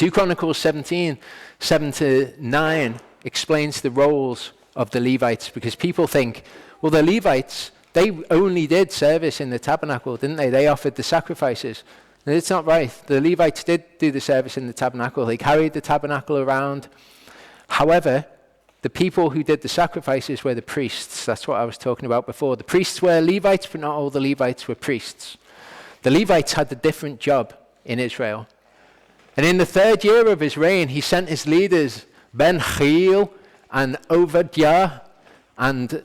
2 Chronicles 17, 7-9 explains the roles of the Levites, because people think, well, the Levites, they only did service in the tabernacle, didn't they? They offered the sacrifices. And it's not right. The Levites did do the service in the tabernacle. They carried the tabernacle around. However, the people who did the sacrifices were the priests. That's what I was talking about before. The priests were Levites, but not all the Levites were priests. The Levites had a different job in Israel. And in the 3rd year of his reign, he sent his leaders, Ben-Chil and Obadiah and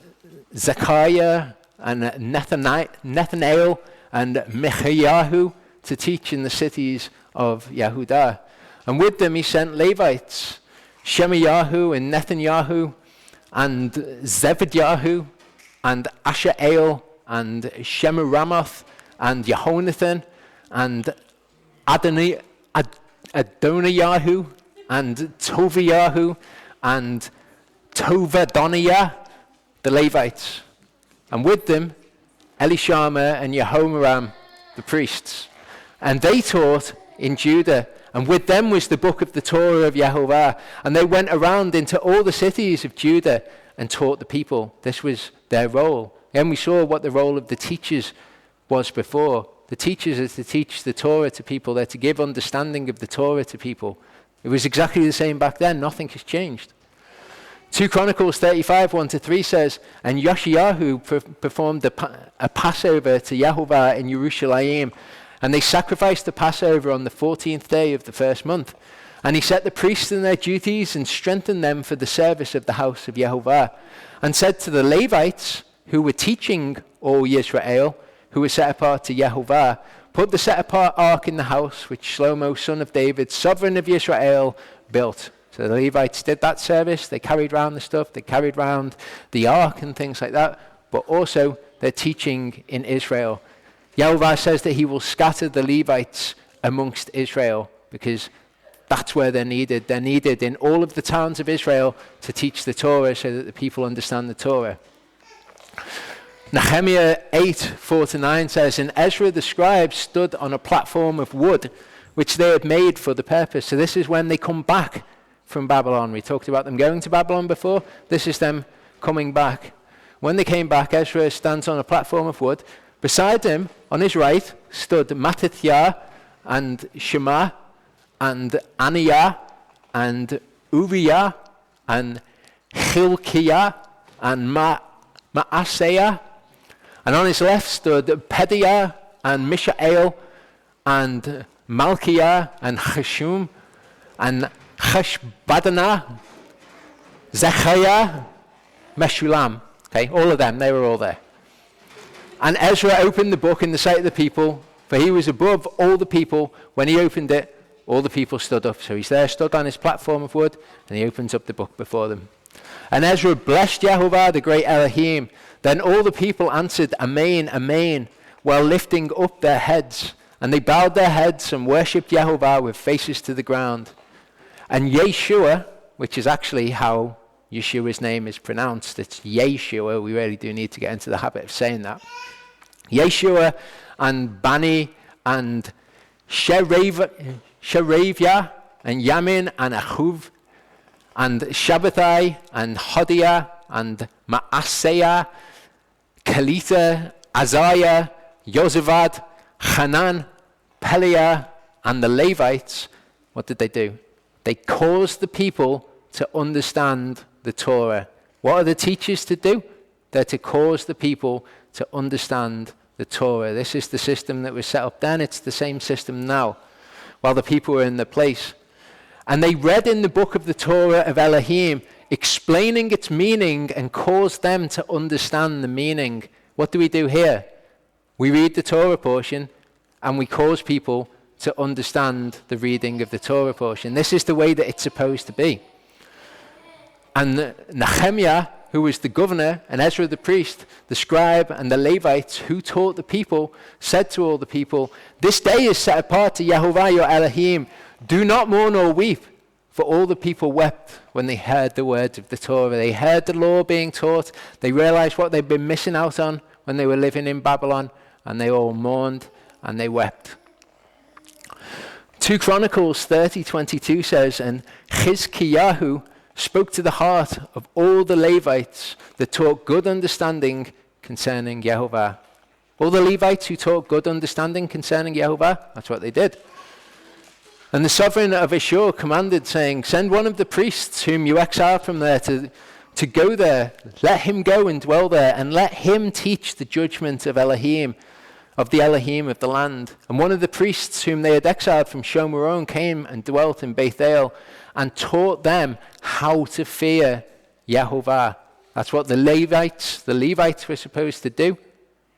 Zechariah and Nathanael and Michayahu to teach in the cities of Yehudah. And with them he sent Levites, Shemayahu and Nethanyahu and Zebediah and Ashael and Shemiramoth and Jehonathan and Adoniyahu and Toviyahu and Tovadoniah, the Levites. And with them Elishama and Yehoram, the priests. And they taught in Judah. And with them was the book of the Torah of Yehovah. And they went around into all the cities of Judah and taught the people. This was their role. And we saw what the role of the teachers was before. The teachers are to teach the Torah to people. They're to give understanding of the Torah to people. It was exactly the same back then. Nothing has changed. 2 Chronicles 35, 1-3 says, and Yoshiyahu performed a Passover to Yehovah in Yerushalayim. And they sacrificed the Passover on the 14th day of the 1st month. And he set the priests in their duties and strengthened them for the service of the house of Yehovah. And said to the Levites, who were teaching all Yisrael, who were set apart to Yehovah, put the set apart ark in the house which Shlomo, son of David, sovereign of Yisrael, built. So the Levites did that service. They carried around the stuff. They carried around the ark and things like that. But also they're teaching in Israel. Yehovah says that he will scatter the Levites amongst Israel because that's where they're needed. They're needed in all of the towns of Israel to teach the Torah so that the people understand the Torah. Nehemiah 8, 4-9 says, and Ezra the scribe stood on a platform of wood which they had made for the purpose. So this is when they come back from Babylon. We talked about them going to Babylon before. This is them coming back. When they came back, Ezra stands on a platform of wood. Beside him, on his right, stood Mattithiah and Shema and Aniah and Uriah and Hilkiah and Maaseiah. And on his left stood Pedaiah and Mishael and Malchiah and Hashum and Hashbadanah, Zechariah, Meshulam. Okay, all of them, they were all there. And Ezra opened the book in the sight of the people, for he was above all the people. When he opened it, all the people stood up. So he's there, stood on his platform of wood, and he opens up the book before them. And Ezra blessed Yehovah, the great Elohim. Then all the people answered, Amen, Amen, while lifting up their heads. And they bowed their heads and worshipped Yehovah with faces to the ground. And Yeshua, which is actually how Yeshua's name is pronounced. It's Yeshua. We really do need to get into the habit of saying that. Yeshua and Bani and Shereviah and Yamin and Ahuv and Shabbatai and Hodiah and Maaseiah, Kelita, Azariah, Yozavad, Hanan, Peliah, and the Levites. What did they do? They caused the people to understand the Torah. What are the teachers to do? They're to cause the people to understand the Torah. This is the system that was set up then. It's the same system now, while the people were in their place. And they read in the book of the Torah of Elohim, explaining its meaning and caused them to understand the meaning. What do we do here? We read the Torah portion and we cause people to understand the reading of the Torah portion. This is the way that it's supposed to be. And Nehemiah, who was the governor, and Ezra the priest, the scribe, and the Levites who taught the people, said to all the people, this day is set apart to Yehovah your Elohim. Do not mourn or weep. For all the people wept when they heard the words of the Torah. They heard the law being taught. They realized what they'd been missing out on when they were living in Babylon. And they all mourned and they wept. 2 Chronicles 30:22 says, and Chizkiyahu spoke to the heart of all the Levites that taught good understanding concerning Yehovah. All the Levites who taught good understanding concerning Yehovah, that's what they did. And the sovereign of Ashur commanded, saying, send one of the priests whom you exiled from there to go there. Let him go and dwell there, and let him teach the judgment of Elohim, of the Elohim of the land. And one of the priests whom they had exiled from Shomeron came and dwelt in Bethel and taught them how to fear Yehovah. That's what the Levites were supposed to do.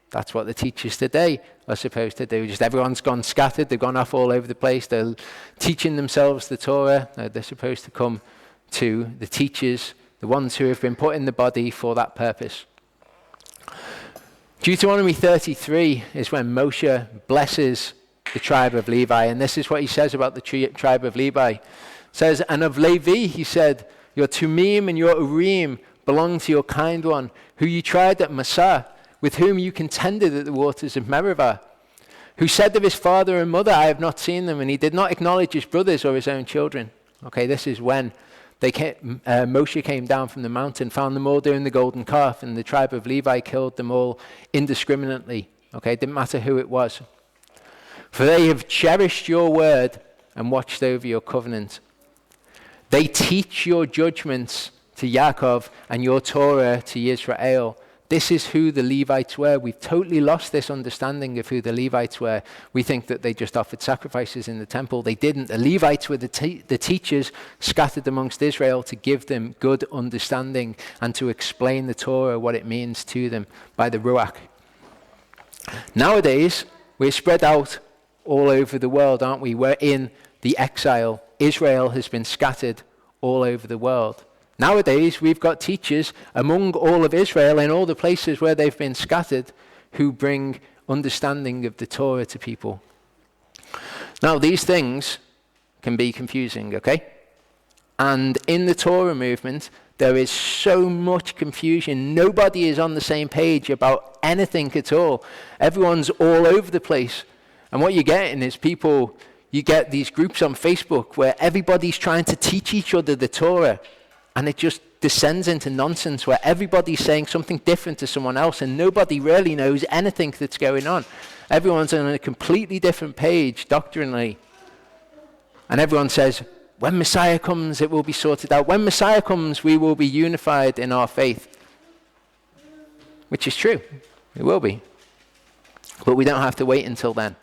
That's what the teachers today are supposed to do. Just everyone's gone scattered. They've gone off all over the place. They're teaching themselves the Torah. They're supposed to come to the teachers, the ones who have been put in the body for that purpose. Deuteronomy 33 is when Moshe blesses the tribe of Levi. And this is what he says about the tribe of Levi. It says, and of Levi, he said, your Tumim and your Urim belong to your kind one, who you tried at Massah, with whom you contended at the waters of Meribah, who said of his father and mother, I have not seen them, and he did not acknowledge his brothers or his own children. Okay, this is when Moshe came down from the mountain, found them all doing the golden calf, and the tribe of Levi killed them all indiscriminately. Okay, it didn't matter who it was. For they have cherished your word and watched over your covenant. They teach your judgments to Yaakov and your Torah to Israel. This is who the Levites were. We've totally lost this understanding of who the Levites were. We think that they just offered sacrifices in the temple. They didn't. The Levites were the teachers scattered amongst Israel to give them good understanding and to explain the Torah, what it means to them by the Ruach. Nowadays, we're spread out all over the world, aren't we? We're in the exile. Israel has been scattered all over the world. Nowadays, we've got teachers among all of Israel in all the places where they've been scattered who bring understanding of the Torah to people. Now, these things can be confusing, okay? And in the Torah movement, there is so much confusion. Nobody is on the same page about anything at all. Everyone's all over the place. And what you're getting is you get these groups on Facebook where everybody's trying to teach each other the Torah. And it just descends into nonsense where everybody's saying something different to someone else and nobody really knows anything that's going on. Everyone's on a completely different page doctrinally. And everyone says, when Messiah comes, it will be sorted out. When Messiah comes, we will be unified in our faith. Which is true. It will be. But we don't have to wait until then.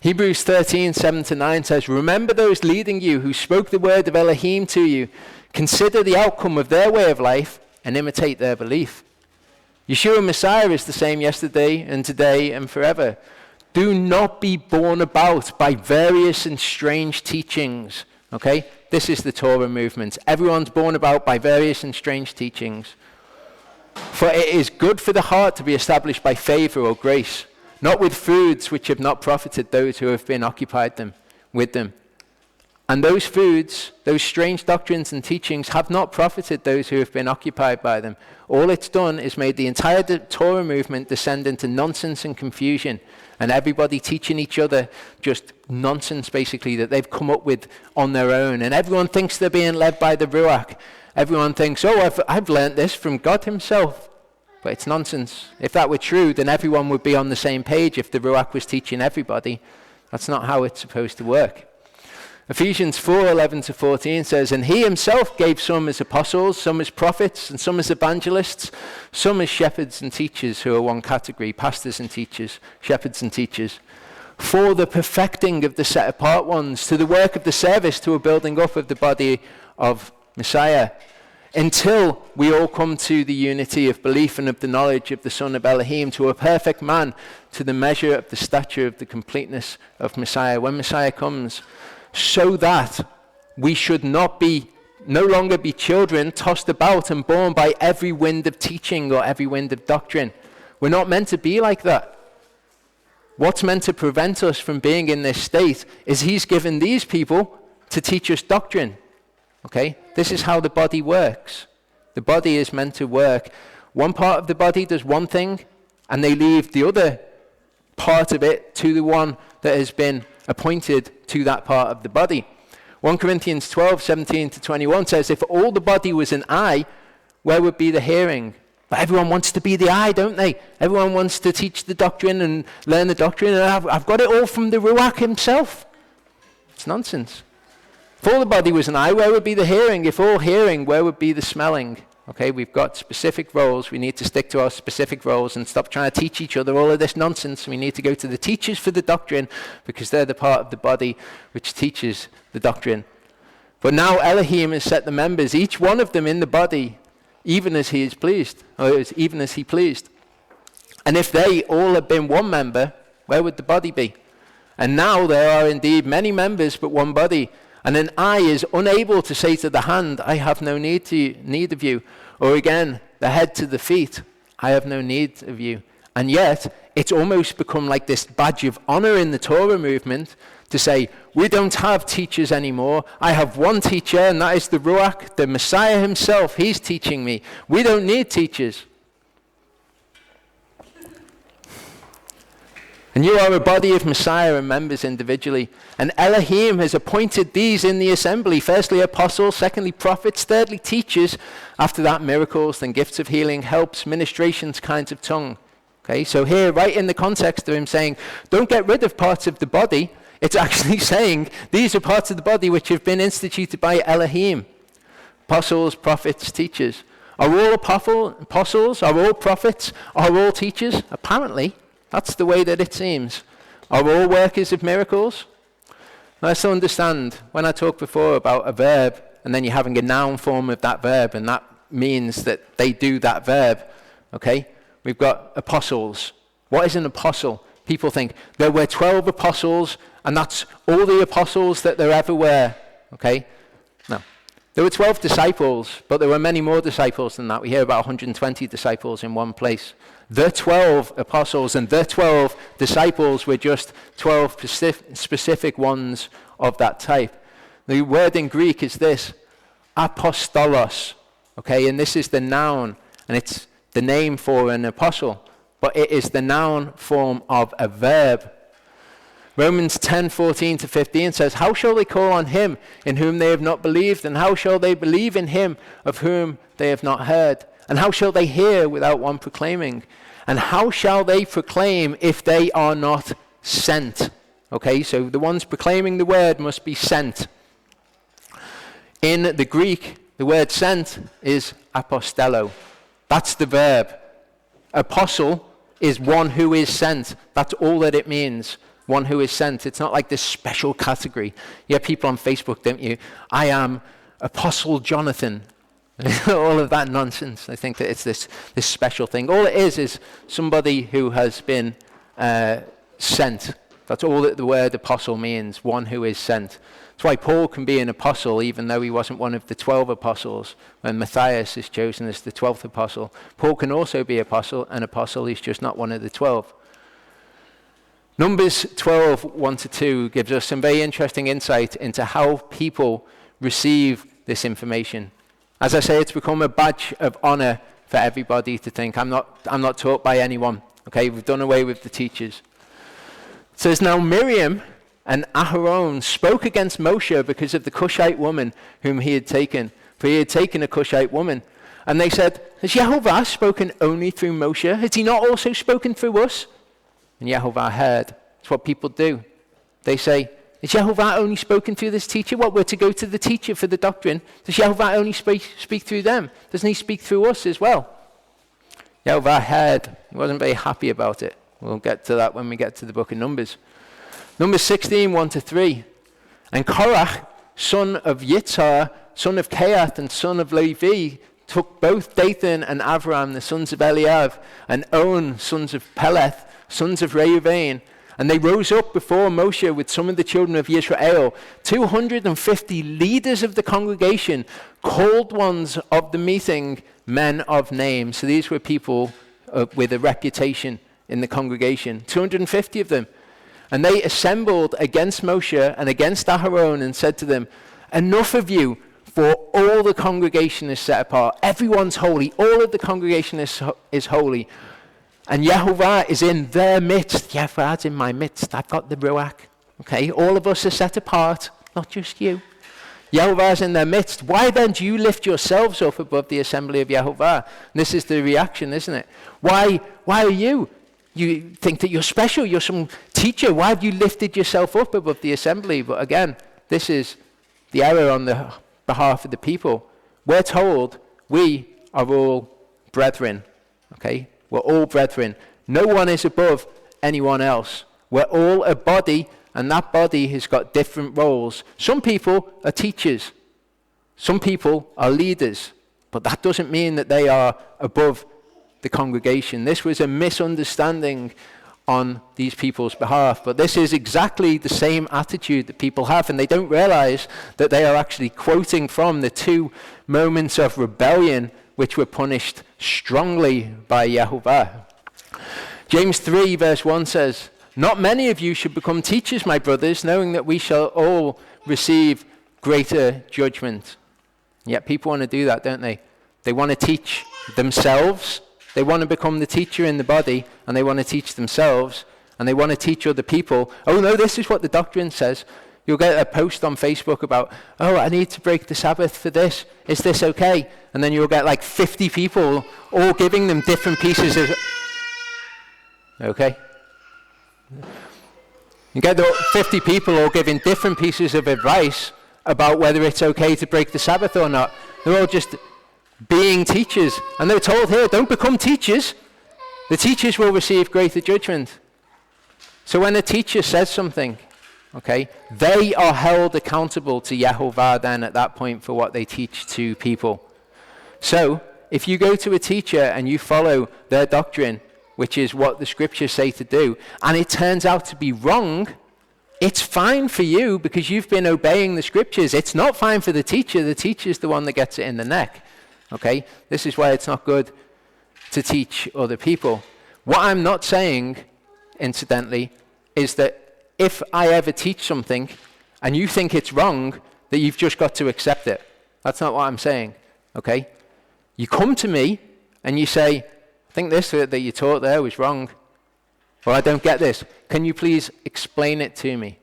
Hebrews 13:7-9 says, remember those leading you who spoke the word of Elohim to you. Consider the outcome of their way of life and imitate their belief. Yeshua Messiah is the same yesterday and today and forever. Do not be borne about by various and strange teachings. Okay? This is the Torah movement. Everyone's borne about by various and strange teachings. For it is good for the heart to be established by favor or grace, not with foods which have not profited those who have been occupied with them. And those foods, those strange doctrines and teachings have not profited those who have been occupied by them. All it's done is made the entire Torah movement descend into nonsense and confusion, and everybody teaching each other just nonsense basically that they've come up with on their own. And everyone thinks they're being led by the Ruach. Everyone thinks, oh, I've learned this from God himself. But it's nonsense. If that were true, then everyone would be on the same page if the Ruach was teaching everybody. That's not how it's supposed to work. Ephesians 4:11-14 says, and he himself gave some as apostles, some as prophets, and some as evangelists, some as shepherds and teachers, who are one category, pastors and teachers, shepherds and teachers, for the perfecting of the set apart ones, to the work of the service, to a building up of the body of Messiah, until we all come to the unity of belief and of the knowledge of the Son of Elohim, to a perfect man, to the measure of the stature of the completeness of Messiah. When Messiah comes, so that we should no longer be children tossed about and borne by every wind of teaching or every wind of doctrine. We're not meant to be like that. What's meant to prevent us from being in this state is he's given these people to teach us doctrine. Okay? This is how the body works. The body is meant to work. One part of the body does one thing, and they leave the other part of it to the one that has been appointed to that part of the body. 1 Corinthians 12:17-21 says, if all the body was an eye, where would be the hearing? But everyone wants to be the eye, don't they? Everyone wants to teach the doctrine and learn the doctrine, and I've got it all from the Ruach himself. It's nonsense. If all the body was an eye, where would be the hearing? If all hearing, where would be the smelling? Okay, we've got specific roles. We need to stick to our specific roles and stop trying to teach each other all of this nonsense. We need to go to the teachers for the doctrine, because they're the part of the body which teaches the doctrine. But now Elohim has set the members, each one of them in the body, even as he is pleased, or even as he pleased. And if they all had been one member, where would the body be? And now there are indeed many members, but one body. And an eye is unable to say to the hand, I have no need of you. Or again, the head to the feet, I have no need of you. And yet, it's almost become like this badge of honor in the Torah movement to say, we don't have teachers anymore. I have one teacher, and that is the Ruach, the Messiah himself. He's teaching me. We don't need teachers. And you are a body of Messiah and members individually. And Elohim has appointed these in the assembly. Firstly, apostles. Secondly, prophets. Thirdly, teachers. After that, miracles, then gifts of healing, helps, ministrations, kinds of tongue. Okay, so here, right in the context of him saying, don't get rid of parts of the body, it's actually saying these are parts of the body which have been instituted by Elohim. Apostles, prophets, teachers. Are all apostles? Are all prophets? Are all teachers? Apparently. That's the way that it seems. Are all workers of miracles? Let's understand, when I talked before about a verb, and then you're having a noun form of that verb, and that means that they do that verb, okay? We've got apostles. What is an apostle? People think there were 12 apostles, and that's all the apostles that there ever were, okay? No. There were 12 disciples, but there were many more disciples than that. We hear about 120 disciples in one place. The 12 apostles and the 12 disciples were just 12 specific ones of that type. The word in Greek is this, apostolos, okay, and this is the noun, and it's the name for an apostle, but it is the noun form of a verb. Romans 10:14-15 says, how shall they call on him in whom they have not believed? And how shall they believe in him of whom they have not heard? And how shall they hear without one proclaiming? And how shall they proclaim if they are not sent? Okay, so the ones proclaiming the word must be sent. In the Greek, the word sent is apostello. That's the verb. Apostle is one who is sent. That's all that it means. One who is sent. It's not like this special category. You have people on Facebook, don't you? I am Apostle Jonathan. All of that nonsense. I think that it's this special thing. All it is somebody who has been sent. That's all that the word apostle means, one who is sent. That's why Paul can be an apostle even though he wasn't one of the 12 apostles. When Matthias is chosen as the 12th apostle, Paul can also be an apostle, he's just not one of the 12. Numbers 12:1-2 gives us some very interesting insight into how people receive this information. As I say, it's become a badge of honor for everybody to think, I'm not taught by anyone. Okay, we've done away with the teachers. It says, now Miriam and Aharon spoke against Moshe because of the Cushite woman whom he had taken. For he had taken a Cushite woman. And they said, has Yehovah spoken only through Moshe? Has he not also spoken through us? And Yehovah heard. That's what people do. They say, has Yehovah only spoken through this teacher? What, we're to go to the teacher for the doctrine? Does Yehovah only speak through them? Doesn't he speak through us as well? Yehovah heard. He wasn't very happy about it. We'll get to that when we get to the book of Numbers. Numbers 16:1-3. And Korach, son of Yitzhar, son of Kehath, and son of Levi, took both Dathan and Aviram, the sons of Eliav, and On, sons of Peleth, sons of Reuven, and they rose up before Moshe with some of the children of Israel, 250 leaders of the congregation, called ones of the meeting, men of name. So these were people with a reputation in the congregation, 250 of them. And they assembled against Moshe and against Aharon and said to them, enough of you, for all the congregation is set apart. Everyone's holy. All of the congregation is holy. And Yehovah is in their midst. Yehovah's in my midst. I've got the Ruach. Okay, all of us are set apart, not just you. Yehovah's in their midst. Why then do you lift yourselves up above the assembly of Yehovah? And this is the reaction, isn't it? Why are you? You think that you're special, you're some teacher. Why have you lifted yourself up above the assembly? But again, this is the error on the behalf of the people. We're told we are all brethren. Okay? We're all brethren. No one is above anyone else. We're all a body, and that body has got different roles. Some people are teachers. Some people are leaders. But that doesn't mean that they are above the congregation. This was a misunderstanding on these people's behalf. But this is exactly the same attitude that people have, and they don't realize that they are actually quoting from the 2 moments of rebellion which were punished strongly by Yehovah. James 3 verse 1 says, "Not many of you should become teachers, my brothers, knowing that we shall all receive greater judgment." Yet people want to do that, don't they? They want to teach themselves. They want to become the teacher in the body, and they want to teach themselves, and they want to teach other people. Oh no, this is what the doctrine says. You'll get a post on Facebook about, oh, I need to break the Sabbath for this. Is this okay? And then you'll get like 50 people all giving them different pieces of... Okay? You get the 50 people all giving different pieces of advice about whether it's okay to break the Sabbath or not. They're all just being teachers. And they're told here, don't become teachers. The teachers will receive greater judgment. So when a teacher says something, okay, they are held accountable to Yehovah then at that point for what they teach to people. So if you go to a teacher and you follow their doctrine, which is what the scriptures say to do, and it turns out to be wrong, it's fine for you because you've been obeying the scriptures. It's not fine for the teacher. The teacher's the one that gets it in the neck. Okay? This is why it's not good to teach other people. What I'm not saying, incidentally, is that if I ever teach something and you think it's wrong, that you've just got to accept it. That's not what I'm saying. Okay? You come to me and you say, I think this that you taught there was wrong. Or I don't get this. Can you please explain it to me?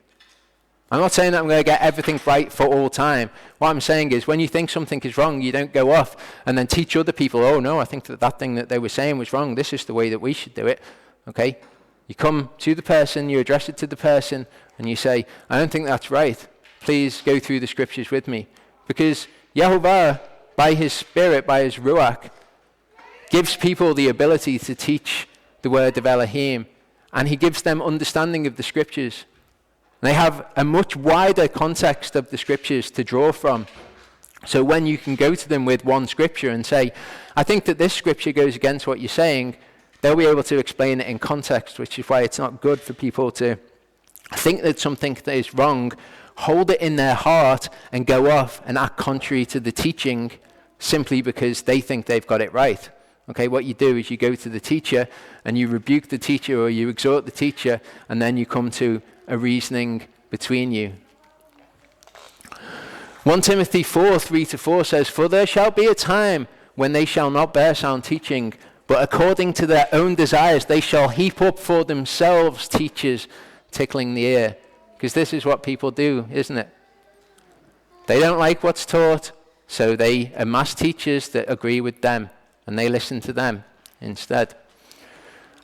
I'm not saying that I'm going to get everything right for all time. What I'm saying is when you think something is wrong, you don't go off and then teach other people, oh no, I think that thing that they were saying was wrong. This is the way that we should do it. Okay? You come to the person, you address it to the person, and you say, I don't think that's right. Please go through the scriptures with me. Because Yehovah, by his Spirit, by his Ruach, gives people the ability to teach the word of Elohim, and he gives them understanding of the scriptures. And they have a much wider context of the scriptures to draw from. So when you can go to them with one scripture and say, I think that this scripture goes against what you're saying, they'll be able to explain it in context, which is why it's not good for people to think that something that is wrong, hold it in their heart, and go off and act contrary to the teaching simply because they think they've got it right. Okay, what you do is you go to the teacher and you rebuke the teacher or you exhort the teacher, and then you come to a reasoning between you. 1 Timothy 4, 3-4 says, For there shall be a time when they shall not bear sound teaching, but according to their own desires they shall heap up for themselves teachers tickling the ear. Because this is what people do, isn't it? They don't like what's taught, so they amass teachers that agree with them, and they listen to them instead.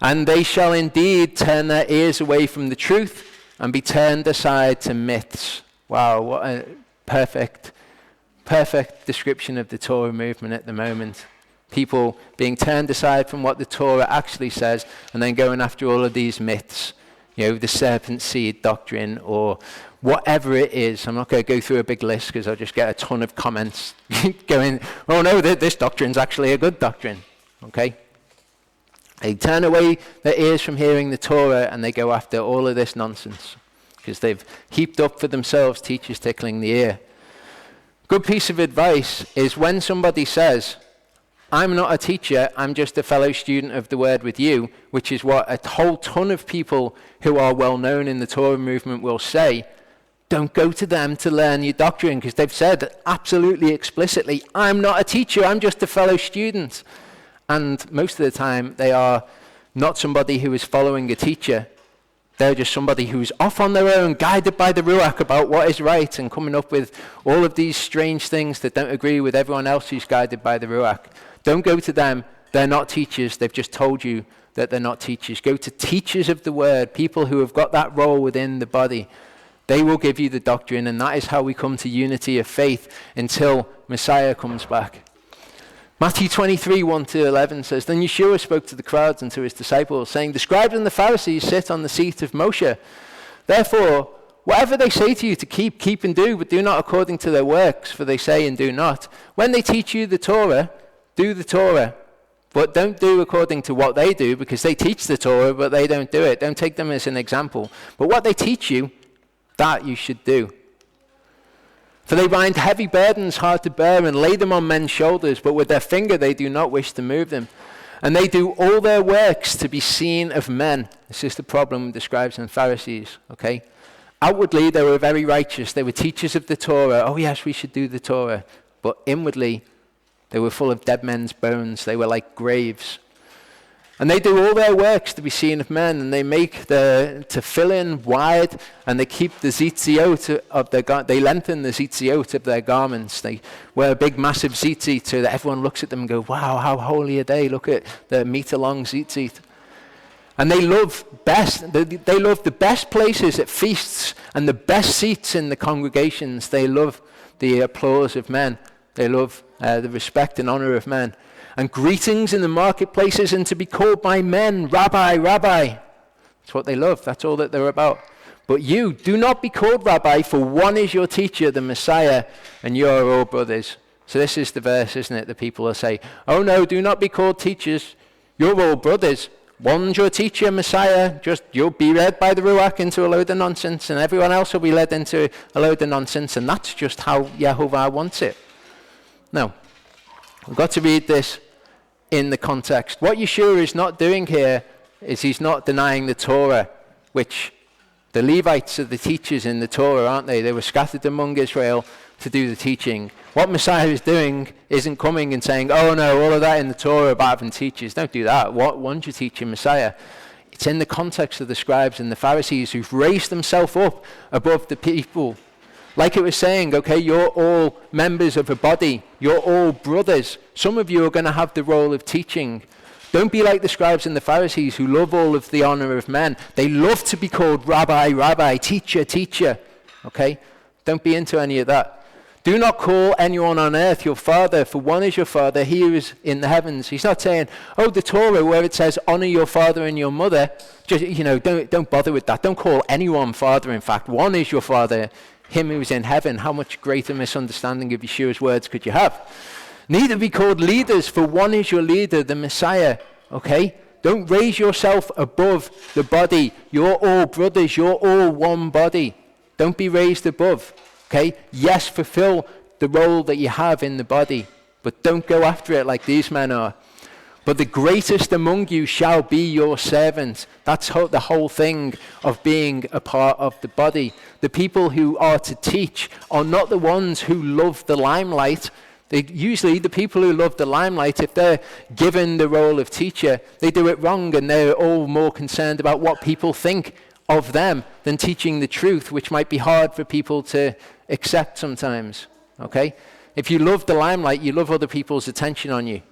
And they shall indeed turn their ears away from the truth and be turned aside to myths. Wow, what a perfect description of the Torah movement at the moment. People being turned aside from what the Torah actually says and then going after all of these myths. You know, the serpent seed doctrine or whatever it is. I'm not going to go through a big list because I'll just get a ton of comments going, oh no, this doctrine's actually a good doctrine. Okay? They turn away their ears from hearing the Torah and they go after all of this nonsense because they've heaped up for themselves teachers tickling the ear. Good piece of advice is when somebody says, I'm not a teacher, I'm just a fellow student of the word with you, which is what a whole ton of people who are well known in the Torah movement will say. Don't go to them to learn your doctrine because they've said absolutely explicitly, I'm not a teacher, I'm just a fellow student. And most of the time they are not somebody who is following a teacher. They're just somebody who's off on their own, guided by the Ruach about what is right and coming up with all of these strange things that don't agree with everyone else who's guided by the Ruach. Don't go to them. They're not teachers. They've just told you that they're not teachers. Go to teachers of the word, people who have got that role within the body. They will give you the doctrine, and that is how we come to unity of faith until Messiah comes back. Matthew 23, 1-11 says, Then Yeshua spoke to the crowds and to his disciples, saying, The scribes and the Pharisees sit on the seat of Moshe. Therefore, whatever they say to you to keep and do, but do not according to their works, for they say and do not. When they teach you the Torah, do the Torah. But don't do according to what they do, because they teach the Torah, but they don't do it. Don't take them as an example. But what they teach you, that you should do. For they bind heavy burdens hard to bear and lay them on men's shoulders, but with their finger they do not wish to move them. And they do all their works to be seen of men. This is the problem with the scribes and Pharisees, okay? Outwardly they were very righteous. They were teachers of the Torah. Oh yes, we should do the Torah. But inwardly they were full of dead men's bones. They were like graves. And they do all their works to be seen of men, and they make the tefillin wide, and they keep the zitziot of their they lengthen the zitziot of their garments. They wear a big, massive zitzit so that everyone looks at them and go, wow, how holy are they? Look at the meter-long zitzit. And they love they love the best places at feasts and the best seats in the congregations. They love the applause of men. They love the respect and honor of men. And greetings in the marketplaces, and to be called by men, Rabbi, Rabbi. That's what they love. That's all that they're about. But you, do not be called Rabbi, for one is your teacher, the Messiah, and you are all brothers. So this is the verse, isn't it? The people will say, oh no, do not be called teachers. You're all brothers. One's your teacher, Messiah. Just you'll be led by the Ruach into a load of nonsense, and everyone else will be led into a load of nonsense, and that's just how Yehovah wants it. No. We've got to read this in the context. What Yeshua is not doing here is he's not denying the Torah, which the Levites are the teachers in the Torah, aren't they? They were scattered among Israel to do the teaching. What Messiah is doing isn't coming and saying, oh no, all of that in the Torah about having teachers. Don't do that. What one's your teacher, Messiah? It's in the context of the scribes and the Pharisees who've raised themselves up above the people. Like it was saying, okay, you're all members of a body. You're all brothers. Some of you are going to have the role of teaching. Don't be like the scribes and the Pharisees who love all of the honor of men. They love to be called Rabbi, Rabbi, teacher, teacher. Okay? Don't be into any of that. Do not call anyone on earth your father, for one is your father, he who is in the heavens. He's not saying, oh, the Torah where it says honor your father and your mother. Just, don't bother with that. Don't call anyone father. In fact, one is your father, him who is in heaven. How much greater misunderstanding of Yeshua's words could you have? Neither be called leaders, for one is your leader, the Messiah. Okay? Don't raise yourself above the body. You're all brothers. You're all one body. Don't be raised above. Okay? Yes, fulfill the role that you have in the body, but don't go after it like these men are. But the greatest among you shall be your servant. That's the whole thing of being a part of the body. The people who are to teach are not the ones who love the limelight. Usually the people who love the limelight, if they're given the role of teacher, they do it wrong, and they're all more concerned about what people think of them than teaching the truth, which might be hard for people to accept sometimes. Okay? If you love the limelight, you love other people's attention on you.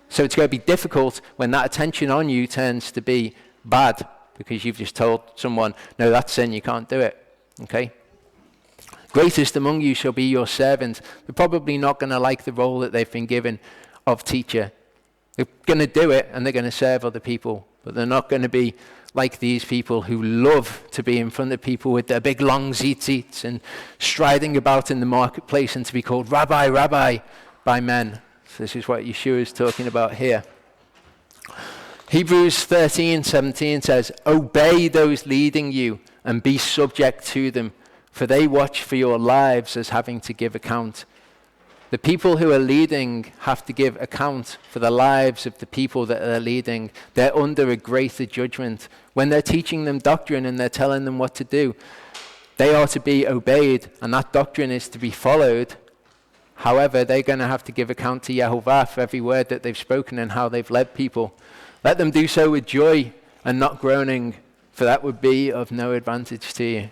So it's going to be difficult when that attention on you turns to be bad because you've just told someone, no, that's sin, you can't do it. Okay? Greatest among you shall be your servant. They're probably not going to like the role that they've been given of teacher. They're going to do it and they're going to serve other people, but they're not going to be like these people who love to be in front of people with their big long tzitzits and striding about in the marketplace and to be called Rabbi, Rabbi by men. So this is what Yeshua is talking about here. Hebrews 13:17 says, obey those leading you and be subject to them, for they watch for your lives as having to give account. The people who are leading have to give account for the lives of the people that they're leading. They're under a greater judgment. When they're teaching them doctrine and they're telling them what to do, they are to be obeyed, and that doctrine is to be followed. However, they're going to have to give account to Yehovah for every word that they've spoken and how they've led people. Let them do so with joy and not groaning, for that would be of no advantage to you.